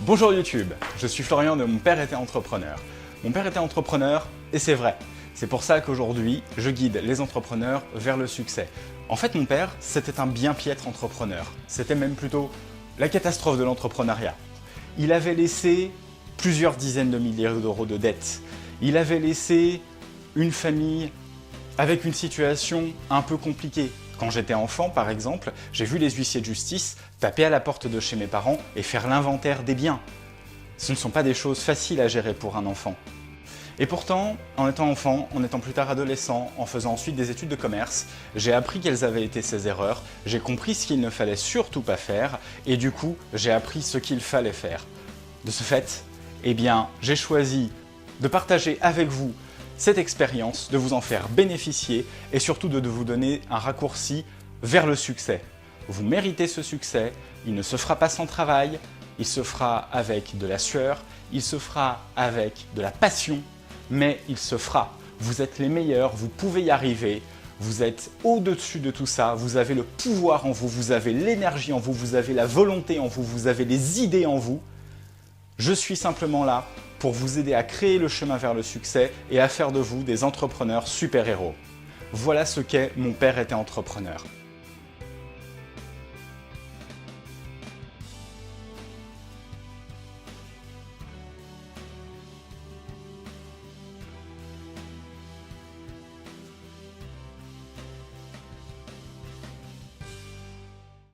Bonjour YouTube, je suis Florian de Mon Père était entrepreneur. Mon père était entrepreneur et c'est vrai. C'est pour ça qu'aujourd'hui, je guide les entrepreneurs vers le succès. En fait, mon père, c'était un bien piètre entrepreneur. C'était même plutôt la catastrophe de l'entrepreneuriat. Il avait laissé plusieurs dizaines de milliers d'euros de dettes. Il avait laissé une famille avec une situation un peu compliquée. Quand j'étais enfant, par exemple, j'ai vu les huissiers de justice taper à la porte de chez mes parents et faire l'inventaire des biens. Ce ne sont pas des choses faciles à gérer pour un enfant. Et pourtant, en étant enfant, en étant plus tard adolescent, en faisant ensuite des études de commerce, j'ai appris quelles avaient été ces erreurs, j'ai compris ce qu'il ne fallait surtout pas faire, et du coup, j'ai appris ce qu'il fallait faire. De ce fait, eh bien, j'ai choisi de partager avec vous cette expérience, de vous en faire bénéficier et surtout de vous donner un raccourci vers le succès. Vous méritez ce succès, il ne se fera pas sans travail, il se fera avec de la sueur, il se fera avec de la passion, mais il se fera. Vous êtes les meilleurs, vous pouvez y arriver, vous êtes au-dessus de tout ça, vous avez le pouvoir en vous, vous avez l'énergie en vous, vous avez la volonté en vous, vous avez les idées en vous. Je suis simplement là pour vous aider à créer le chemin vers le succès et à faire de vous des entrepreneurs super-héros. Voilà ce qu'est Mon père était entrepreneur.